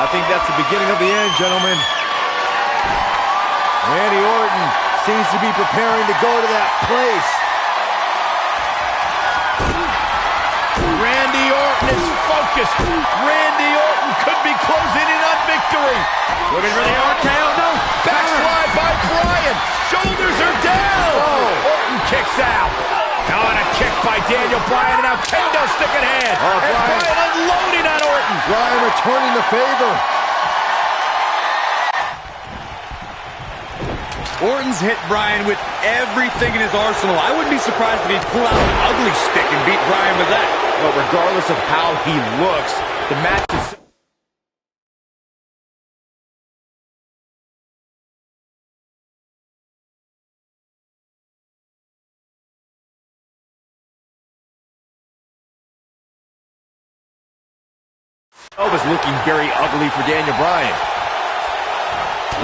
I think that's the beginning of the end, gentlemen. Randy Orton seems to be preparing to go to that place. Randy Orton is focused. Randy Orton could be closing in on victory. Looking for the RKO. No. Backslide by Bryan. Shoulders are down. Oh. Orton kicks out. Now on a kick by Daniel Bryan, and now kendo stick in hand. Oh, and Bryan unloading on Orton. Bryan returning the favor. Orton's hit Bryan with everything in his arsenal. I wouldn't be surprised if he'd pull out an ugly stick and beat Bryan with that. But regardless of how he looks, the match is... was looking very ugly for Daniel Bryan.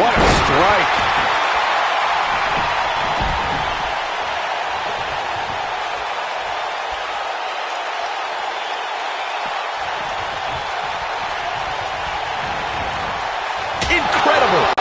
What a strike. Incredible.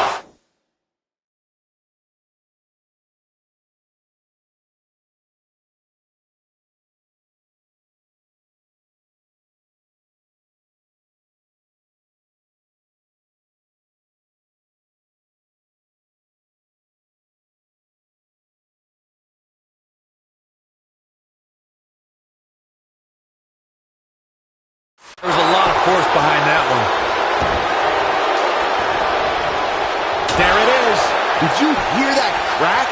There was a lot of force behind that one. There it is. Did you hear that crack?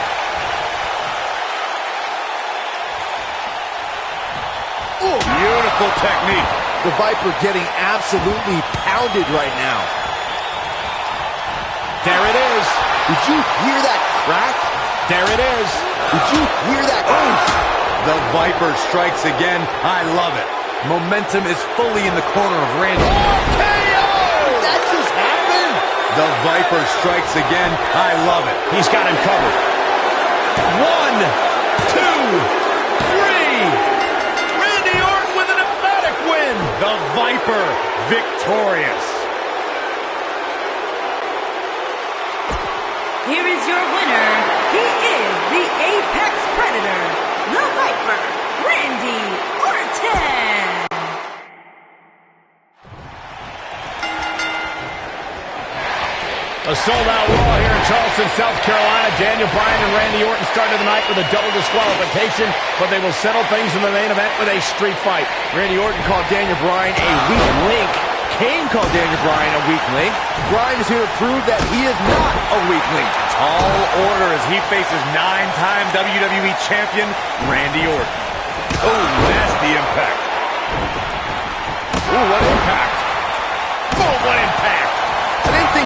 Ooh, beautiful technique. The Viper getting absolutely pounded right now. There it is. Did you hear that crack? There it is. Did you hear that? The Viper strikes again. I love it. Momentum is fully in the corner of Randy. KO! That just happened. The Viper strikes again. I love it. He's got him covered. 1, 2, 3. Randy Orton with an emphatic win. The Viper victorious. Here is your winner. He is the Apex Predator, the Viper, Randy Orton. A sold-out Raw here in Charleston, South Carolina. Daniel Bryan and Randy Orton started the night with a double disqualification, but they will settle things in the main event with a street fight. Randy Orton called Daniel Bryan a weak link. Kane called Daniel Bryan a weak link. Bryan is here to prove that he is not a weak link. Tall order as he faces 9-time WWE Champion Randy Orton. Oh, nasty impact. Ooh, what impact. Oh, what impact. I didn't think...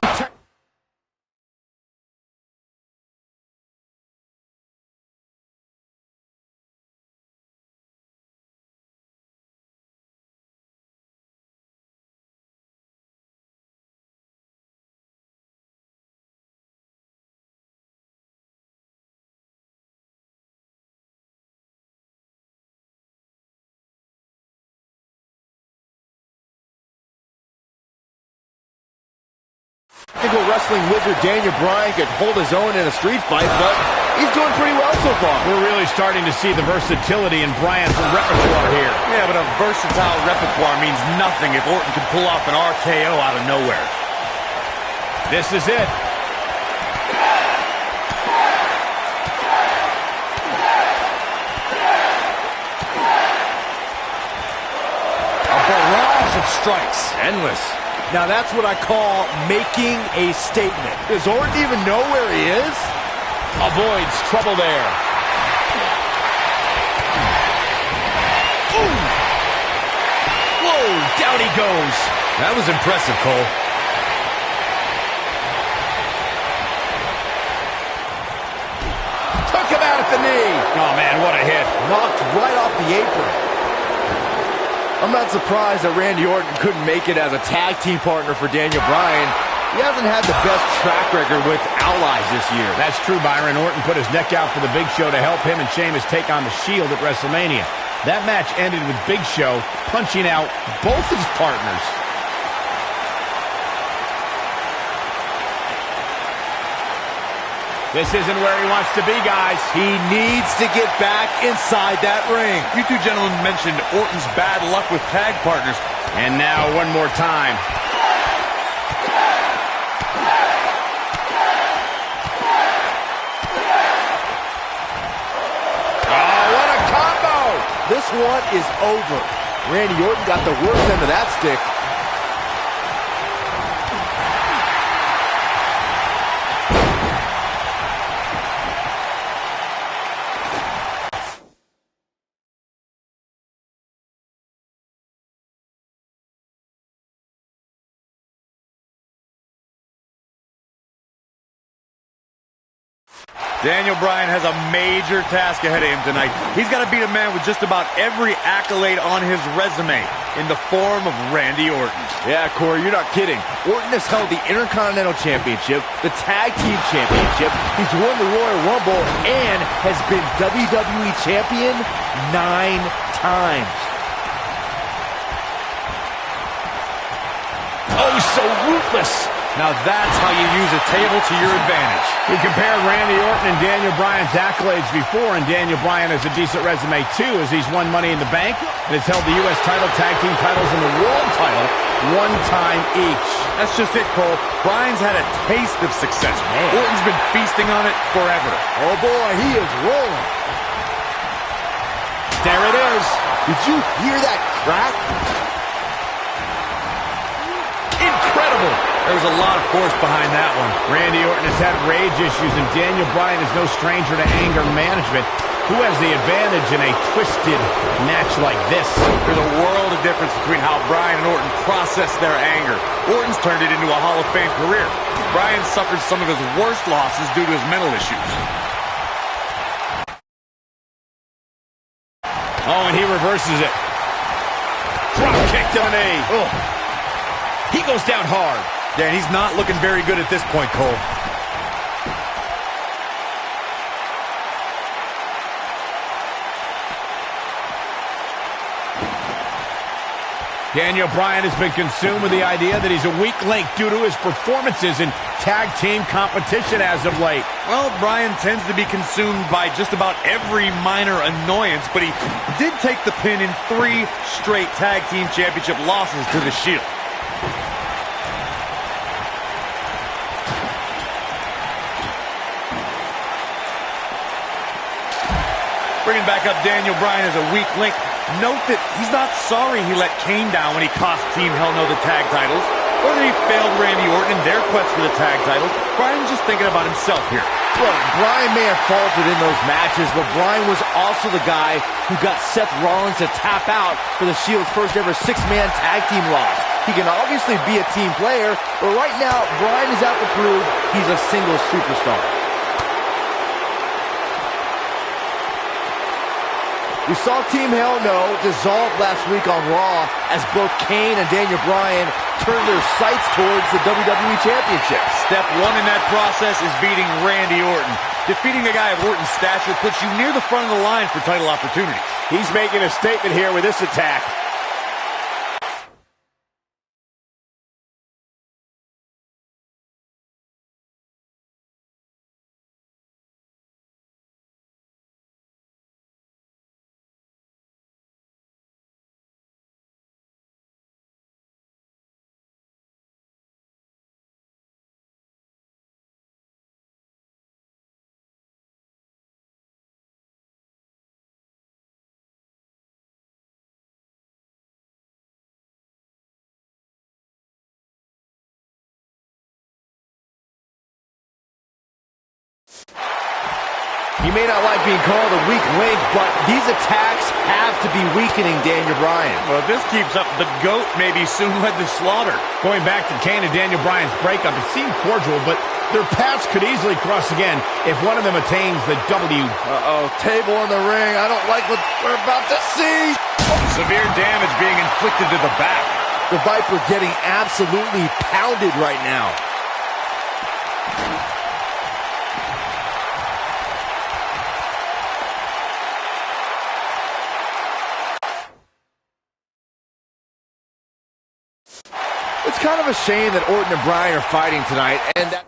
Technical wrestling wizard Daniel Bryan could hold his own in a street fight, but he's doing pretty well so far. We're really starting to see the versatility in Bryan's repertoire here. Yeah, but a versatile repertoire means nothing if Orton can pull off an RKO out of nowhere. This is it. A barrage of strikes. Endless. Now that's what I call making a statement. Does Orton even know where he is? Avoids trouble there. Ooh! Whoa, down he goes. That was impressive, Cole. Took him out at the knee. Oh, man, what a hit. Knocked right off the apron. I'm not surprised that Randy Orton couldn't make it as a tag team partner for Daniel Bryan. He hasn't had the best track record with allies this year. That's true, Byron. Orton put his neck out for the Big Show to help him and Sheamus take on the Shield at WrestleMania. That match ended with Big Show punching out both his partners. This isn't where he wants to be, guys. He needs to get back inside that ring. You two gentlemen mentioned Orton's bad luck with tag partners. And now one more time. Oh, what a combo! This one is over. Randy Orton got the worst end of that stick. Daniel Bryan has a major task ahead of him tonight. He's got to beat a man with just about every accolade on his resume in the form of Randy Orton. Yeah, Corey, you're not kidding. Orton has held the Intercontinental Championship, the Tag Team Championship, he's won the Royal Rumble, and has been WWE Champion 9 times. Oh, so ruthless. Now that's how you use a table to your advantage. We compared Randy Orton and Daniel Bryan's accolades before, and Daniel Bryan has a decent resume too, as he's won Money in the Bank and has held the U.S. title, tag team titles, and the world title 1 time each. That's just it, Cole. Bryan's had a taste of success. Man. Orton's been feasting on it forever. Oh boy, he is rolling. There it is. Did you hear that crack? Incredible. There was a lot of force behind that one. Randy Orton has had rage issues, and Daniel Bryan is no stranger to anger management. Who has the advantage in a twisted match like this? There's a world of difference between how Bryan and Orton process their anger. Orton's turned it into a Hall of Fame career. Bryan suffered some of his worst losses due to his mental issues. Oh, and he reverses it. Drop kick to the knee. Oh. He goes down hard. Yeah, and he's not looking very good at this point, Cole. Daniel Bryan has been consumed with the idea that he's a weak link due to his performances in tag team competition as of late. Well, Bryan tends to be consumed by just about every minor annoyance, but he did take the pin in 3 straight tag team championship losses to the Shield. Bringing back up Daniel Bryan as a weak link. Note that he's not sorry he let Kane down when he cost Team Hell No the tag titles, or that he failed Randy Orton in their quest for the tag titles. Bryan's just thinking about himself here. Look, Bryan may have faltered in those matches, but Bryan was also the guy who got Seth Rollins to tap out for the Shield's first ever 6-man tag team loss. He can obviously be a team player, but right now, Bryan is out to prove he's a single superstar. We saw Team Hell No dissolve last week on Raw as both Kane and Daniel Bryan turned their sights towards the WWE Championship. Step 1 in that process is beating Randy Orton. Defeating a guy of Orton's stature puts you near the front of the line for title opportunities. He's making a statement here with this attack. He may not like being called a weak link, but these attacks have to be weakening Daniel Bryan. Well, if this keeps up, the GOAT may be soon led to slaughter. Going back to Kane and Daniel Bryan's breakup, it seemed cordial, but their paths could easily cross again if one of them attains the W. Uh-oh, table in the ring. I don't like what we're about to see. Severe damage being inflicted to the back. The Viper getting absolutely pounded right now. It's kind of a shame that Orton and Bryan are fighting tonight, and that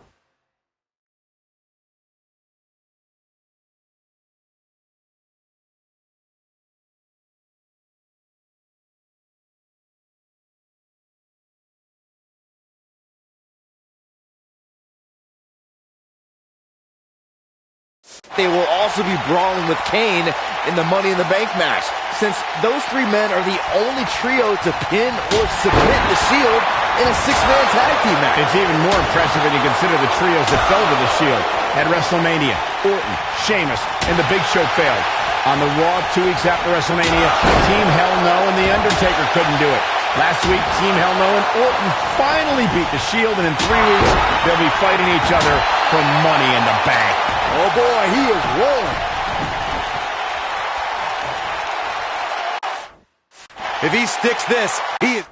They will also be brawling with Kane in the Money in the Bank match, since those three men are the only trio to pin or submit the Shield in a six-man tag team match. It's even more impressive when you consider the trios that fell to the Shield. At WrestleMania, Orton, Sheamus, and The Big Show failed. On the Raw 2 weeks after WrestleMania, Team Hell No and The Undertaker couldn't do it. Last week, Team Hell No and Orton finally beat the Shield, and in 3 weeks, they'll be fighting each other for Money in the Bank. Oh boy, he is rolling. If he sticks this, he is...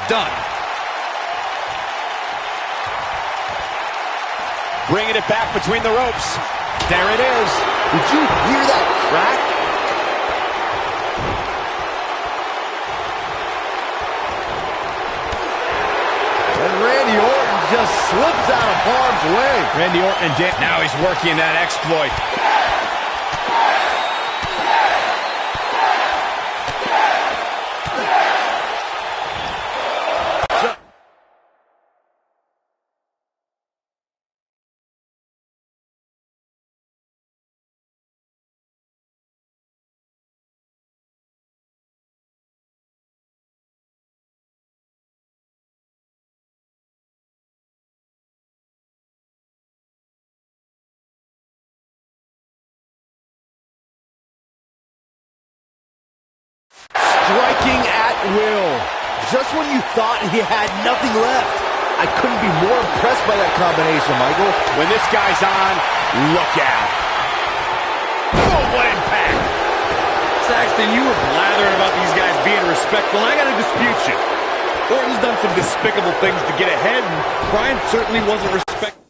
done. Bringing it back between the ropes. There it is. Did you hear that crack? And Randy Orton just slips out of harm's way. Randy Orton and Dan. Now he's working that exploit. Striking at will. Just when you thought he had nothing left. I couldn't be more impressed by that combination, Michael. When this guy's on, look out. Oh, what impact. Saxton, you were blathering about these guys being respectful, and I gotta dispute you. Orton's done some despicable things to get ahead, and Bryan certainly wasn't respectful.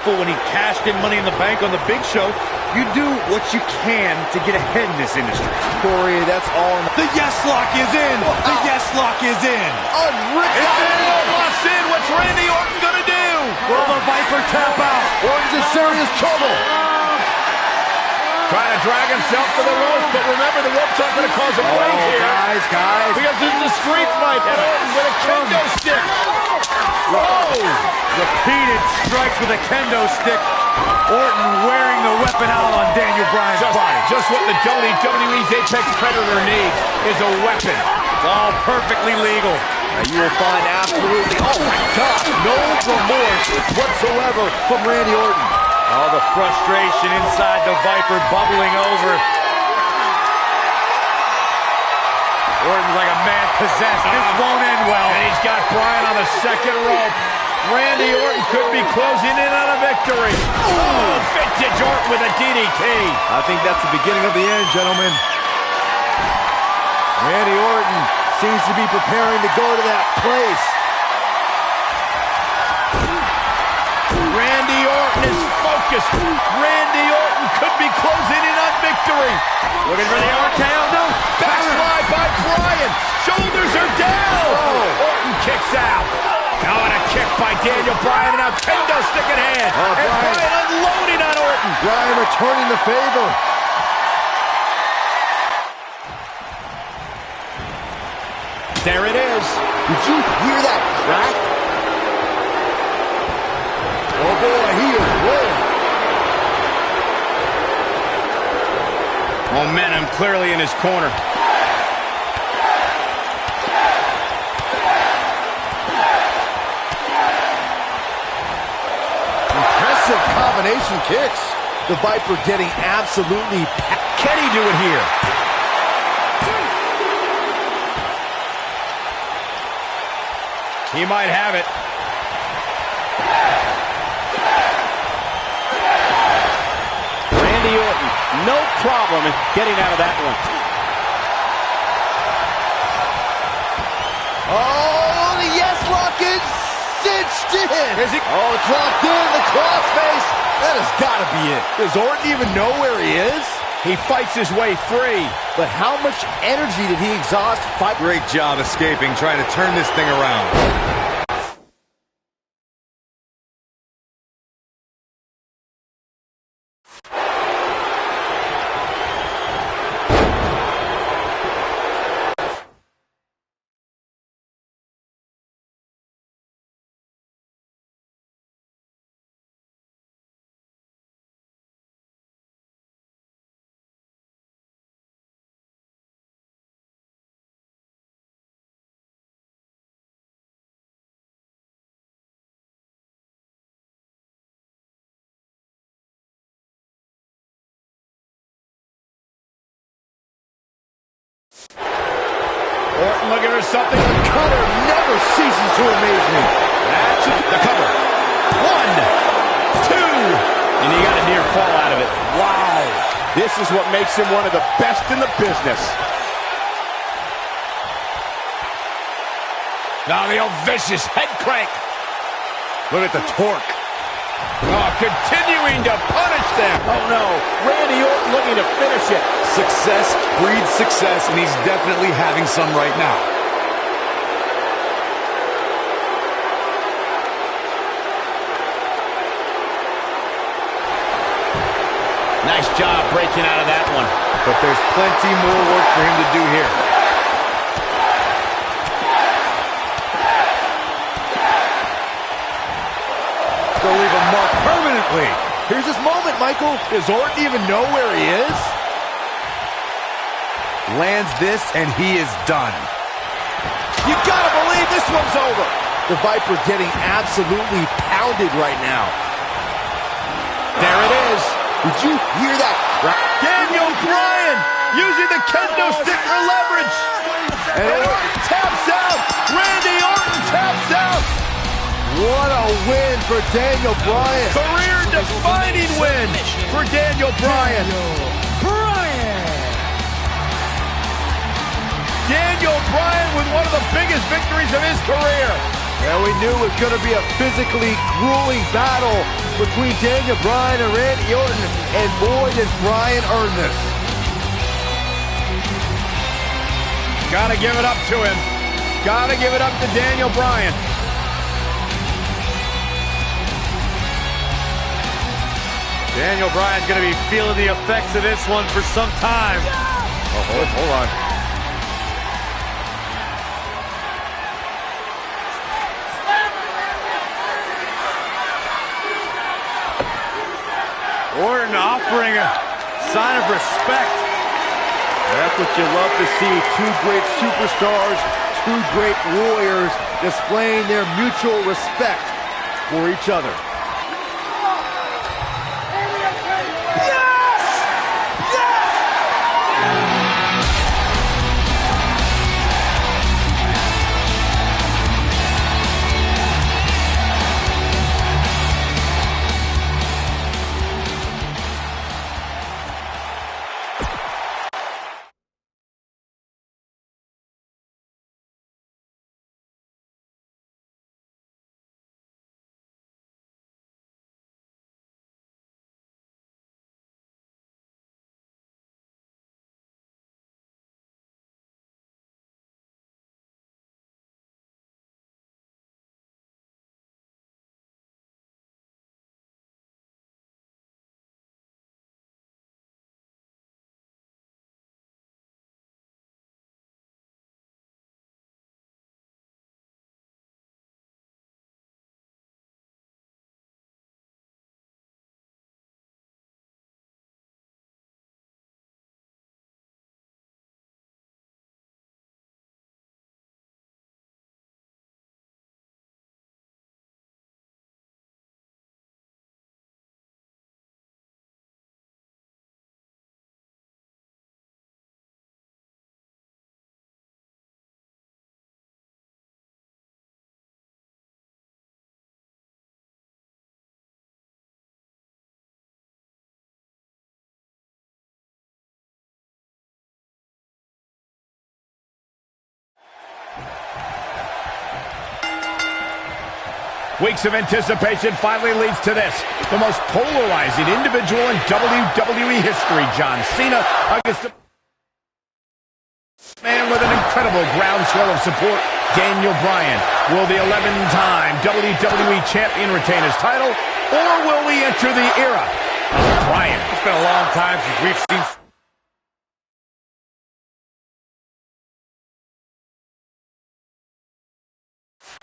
When he cashed in Money in the Bank on the Big Show, you do what you can to get ahead in this industry. Corey, that's all. The yes lock is in. The yes lock is in. Unripped. It's in. Lost in. What's Randy Orton gonna do? Will the Viper tap out? Orton's in serious trouble. Trying to drag himself to the ropes, but remember, the ropes aren't going to cause a break here. Guys. Because it's a street fight, and Orton with a kendo stick. Whoa! Repeated strikes with a kendo stick. Orton wearing the weapon out on Daniel Bryan's body. Just what the WWE's Apex Predator needs is a weapon. It's all perfectly legal. Now you will find absolutely, oh my God, no remorse whatsoever from Randy Orton. All the frustration inside the Viper bubbling over. Orton's like a man possessed. This won't end well. And he's got Bryan on the second rope. Randy Orton could be closing in on a victory. Oh, vintage Orton with a DDT. I think that's the beginning of the end, gentlemen. Randy Orton seems to be preparing to go to that place. Randy Orton is focused. Randy Orton could be closing in on victory. Looking for the RKO. No. Backslide by Bryan. Shoulders are down. Oh. Orton kicks out. Now on a kick by Daniel Bryan, and now kendo stick in hand. And Bryan unloading on Orton. Bryan returning the favor. There it is. Did you hear that crack? Oh boy, he is rolling. Momentum clearly in his corner. Impressive combination kicks. The Viper getting absolutely... Can he do it here? He might have it. Randy Orton, no problem in getting out of that one. Oh, the yes lock is cinched in. Is he? Oh, it's locked in. The crossface. That has got to be it. Does Orton even know where he is? He fights his way free. But how much energy did he exhaust? Great job escaping, trying to turn this thing around. Orton looking for something. The cutter never ceases to amaze me. That's the cover. 1, 2. And he got a near fall out of it. Wow. This is what makes him one of the best in the business. Now the old vicious head crank. Look at the torque. Oh, continuing to punish them. Oh, no. Randy Orton looking to finish it. Success breeds success, and he's definitely having some right now. Nice job breaking out of that one. But there's plenty more work for him to do here. Go leave a mark permanently. Here's his moment, Michael. Does Orton even know where he is? Lands this, and he is done. You gotta believe this one's over. The Viper getting absolutely pounded right now. There it is. Did you hear that? Daniel Bryan using the kendo stick for leverage. And Orton taps out. Randy Orton taps out. What a win for Daniel Bryan. Career-defining win for Daniel Bryan. Daniel Bryan with one of the biggest victories of his career. And we knew it was going to be a physically grueling battle between Daniel Bryan and Randy Orton, and boy, did Bryan earn this. Gotta give it up to him. Gotta give it up to Daniel Bryan. Daniel Bryan's going to be feeling the effects of this one for some time. Oh, hold on. Orton offering a sign of respect. That's what you love to see. Two great superstars, two great warriors displaying their mutual respect for each other. Weeks of anticipation finally leads to this. The most polarizing individual in WWE history, John Cena, against the man with an incredible groundswell of support, Daniel Bryan. Will the 11-time WWE Champion retain his title, or will we enter the era of Bryan? It's been a long time since we've seen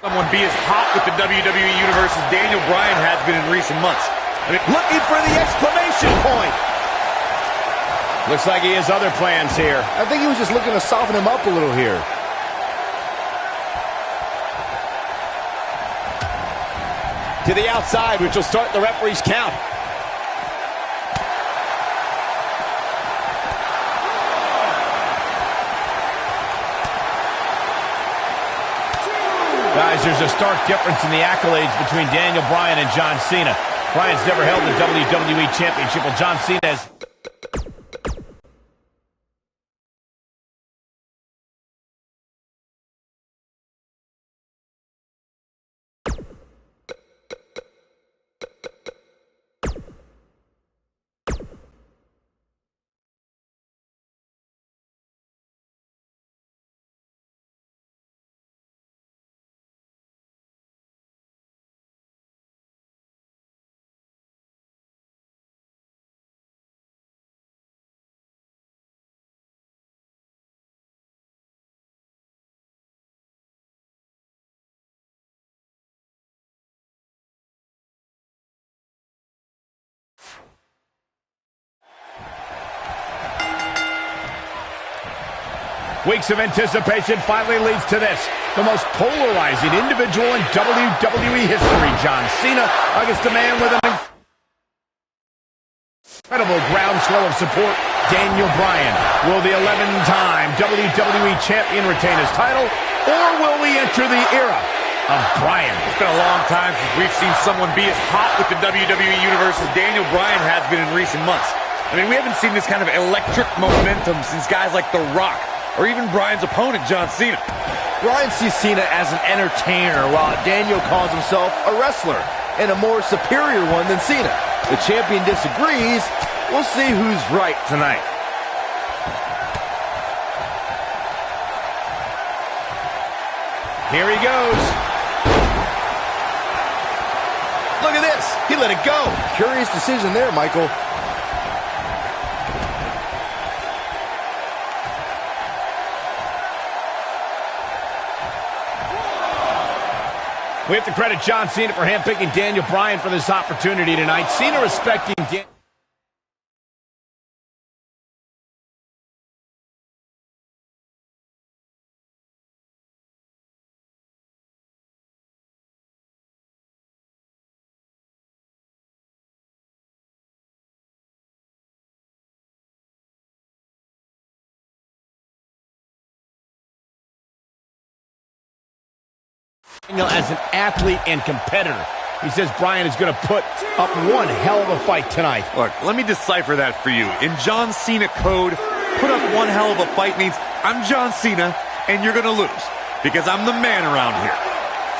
someone be as hot with the WWE Universe as Daniel Bryan has been in recent months. Looking for the exclamation point. Looks like he has other plans here. I think he was just looking to soften him up a little here. To the outside, which will start the referee's count. Guys, there's a stark difference in the accolades between Daniel Bryan and John Cena. Bryan's never held the WWE Championship, while John Cena has... Weeks of anticipation finally leads to this. The most polarizing individual in WWE history, John Cena, against a man with an incredible groundswell of support, Daniel Bryan. Will the 11-time WWE Champion retain his title, or will we enter the era of Bryan? It's been a long time since we've seen someone be as hot with the WWE Universe as Daniel Bryan has been in recent months. I mean, we haven't seen this kind of electric momentum since guys like The Rock, or even Bryan's opponent, John Cena. Bryan sees Cena as an entertainer, while Daniel calls himself a wrestler, and a more superior one than Cena. The champion disagrees. We'll see who's right tonight. Here he goes. Look at this. He let it go. Curious decision there, Michael. We have to credit John Cena for handpicking Daniel Bryan for this opportunity tonight. Cena respecting Daniel. As an athlete and competitor, he says Bryan is going to put up one hell of a fight tonight. Look, let me decipher that for you. In John Cena code, put up one hell of a fight means I'm John Cena and you're going to lose because I'm the man around here.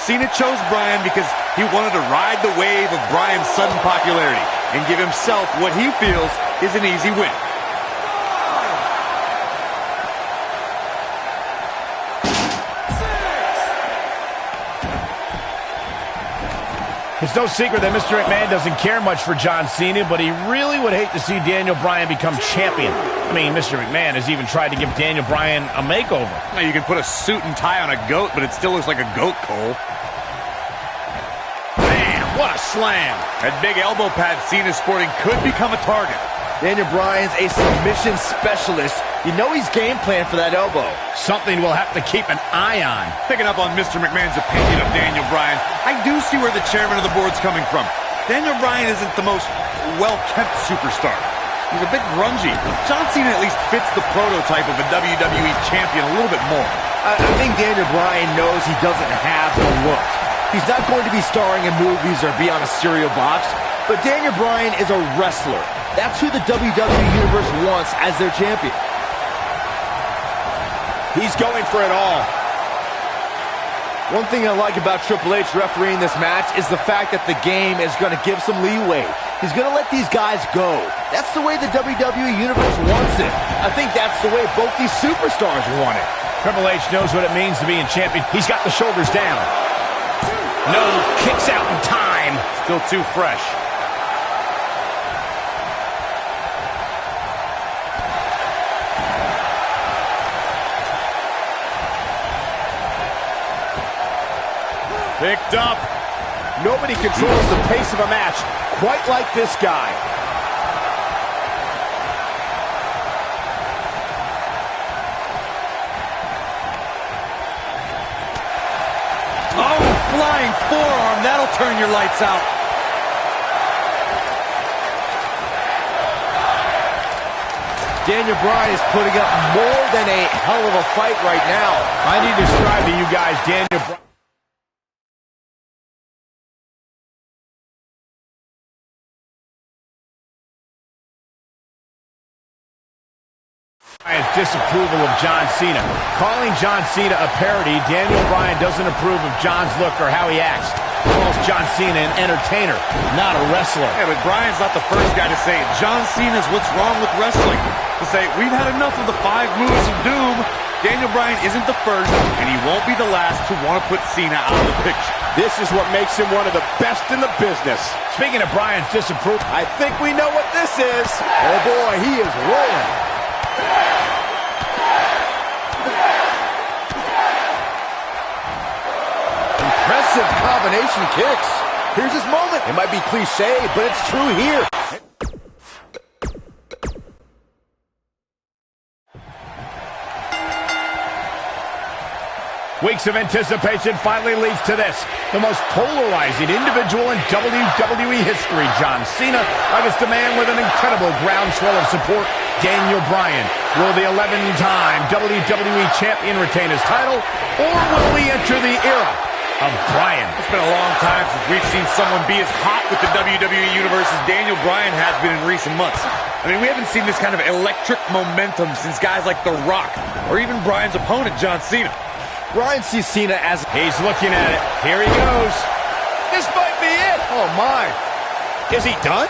Cena chose Bryan because he wanted to ride the wave of Bryan's sudden popularity and give himself what he feels is an easy win. It's no secret that Mr. McMahon doesn't care much for John Cena, but he really would hate to see Daniel Bryan become champion. I mean, Mr. McMahon has even tried to give Daniel Bryan a makeover. Now, you can put a suit and tie on a goat, but it still looks like a goat, Cole. Man, what a slam. That big elbow pad Cena's sporting could become a target. Daniel Bryan's a submission specialist. You know he's game planned for that elbow. Something we'll have to keep an eye on. Picking up on Mr. McMahon's opinion of Daniel Bryan, I do see where the chairman of the board's coming from. Daniel Bryan isn't the most well-kept superstar. He's a bit grungy. John Cena at least fits the prototype of a WWE champion a little bit more. I think Daniel Bryan knows he doesn't have the look. He's not going to be starring in movies or be on a cereal box, but Daniel Bryan is a wrestler. That's who the WWE Universe wants as their champion. He's going for it all. One thing I like about Triple H refereeing this match is the fact that the game is going to give some leeway. He's going to let these guys go. That's the way the WWE Universe wants it. I think that's the way both these superstars want it. Triple H knows what it means to be in champion. He's got the shoulders down. No, kicks out in time. Still too fresh. Picked up. Nobody controls the pace of a match quite like this guy. Oh, flying forearm. That'll turn your lights out. Daniel Bryan is putting up more than a hell of a fight right now. I need to describe to you guys Daniel Bryan. Bryan's disapproval of John Cena. Calling John Cena a parody, Daniel Bryan doesn't approve of John's look or how he acts. Calls John Cena an entertainer, not a wrestler. Yeah, but Bryan's not the first guy to say it. John Cena's what's wrong with wrestling. To say, we've had enough of the 5 moves of doom. Daniel Bryan isn't the first, and he won't be the last to want to put Cena out of the picture. This is what makes him one of the best in the business. Speaking of Bryan's disapproval, I think we know what this is. Oh boy, he is rolling. Impressive combination kicks. Here's his moment. It might be cliche, but it's true here. Weeks of anticipation finally leads to this. The most polarizing individual in WWE history, John Cena, against a man with an incredible groundswell of support, Daniel Bryan. Will the 11-time WWE Champion retain his title, or will we enter the era of Bryan? It's been a long time since we've seen someone be as hot with the WWE Universe as Daniel Bryan has been in recent months. I mean, we haven't seen this kind of electric momentum since guys like The Rock, or even Bryan's opponent, John Cena. Bryan sees Cena as... He's looking at it. Here he goes. This might be it. Oh, my. Is he done?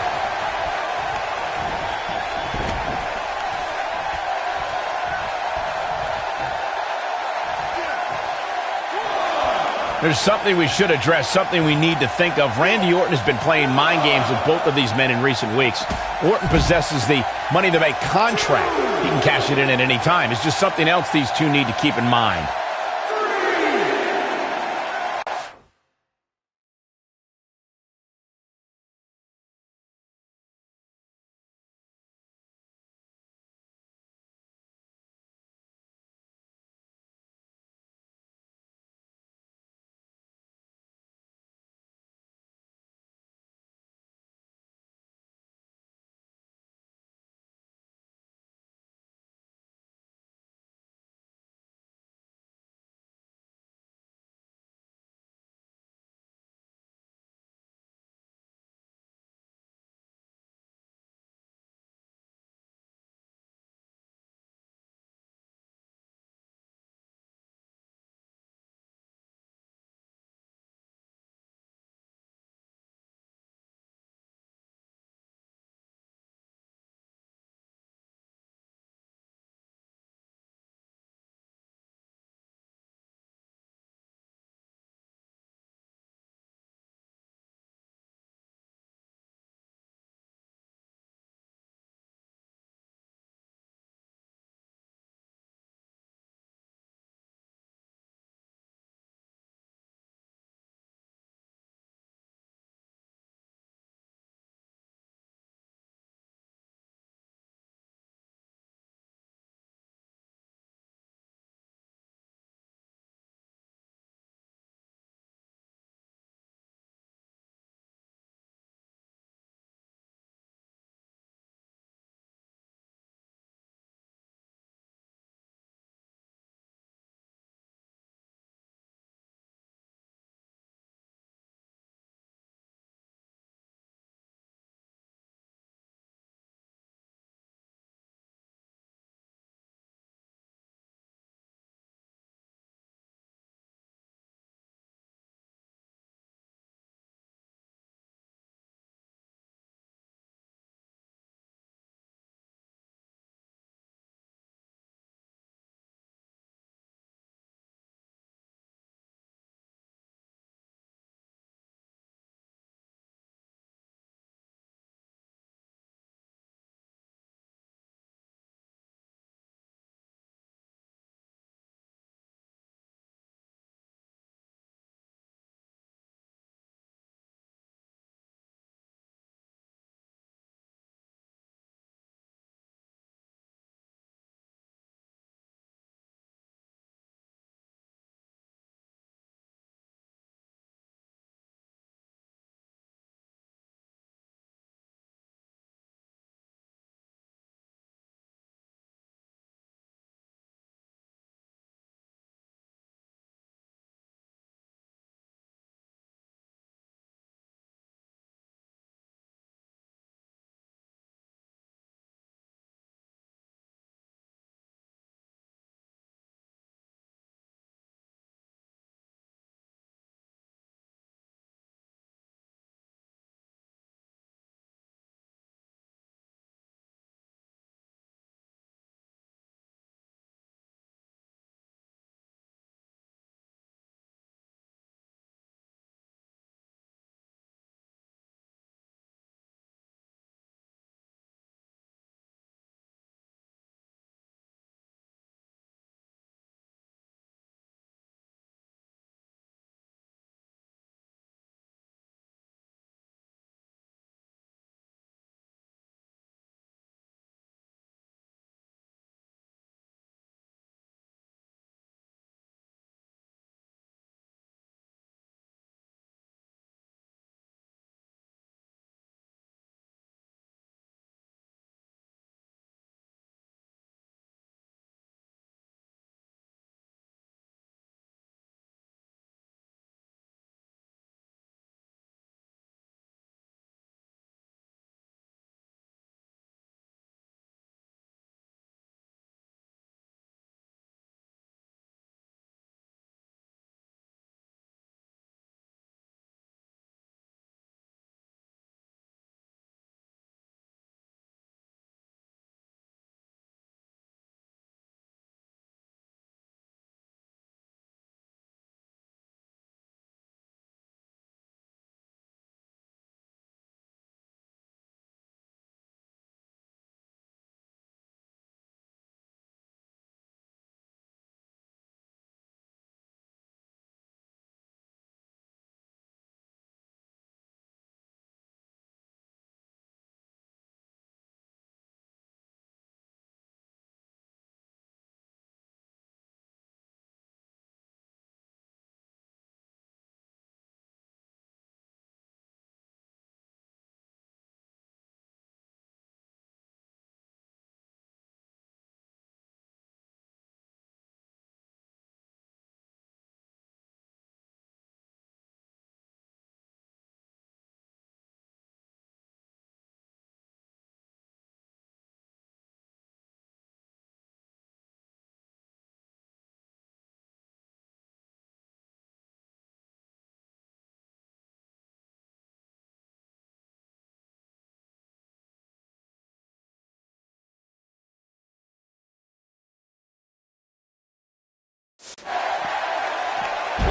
There's something we should address, something we need to think of. Randy Orton has been playing mind games with both of these men in recent weeks. Orton possesses the Money in the Bank contract. He can cash it in at any time. It's just something else these two need to keep in mind.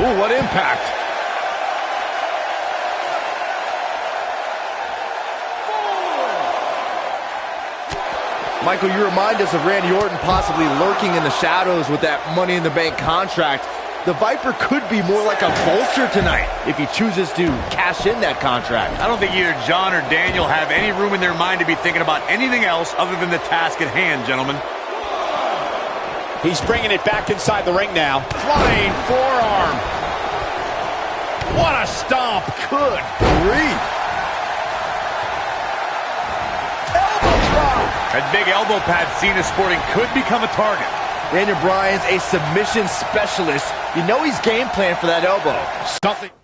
Ooh, what impact. Michael, you remind us of Randy Orton possibly lurking in the shadows with that Money in the Bank contract. The Viper could be more like a vulture tonight if he chooses to cash in that contract. I don't think either John or Daniel have any room in their mind to be thinking about anything else other than the task at hand, gentlemen. He's bringing it back inside the ring now. Flying forearm. What a stomp. Good grief. Elbow drop. That big elbow pad Cena sporting could become a target. Daniel Bryan's a submission specialist. You know he's game plan for that elbow. Something.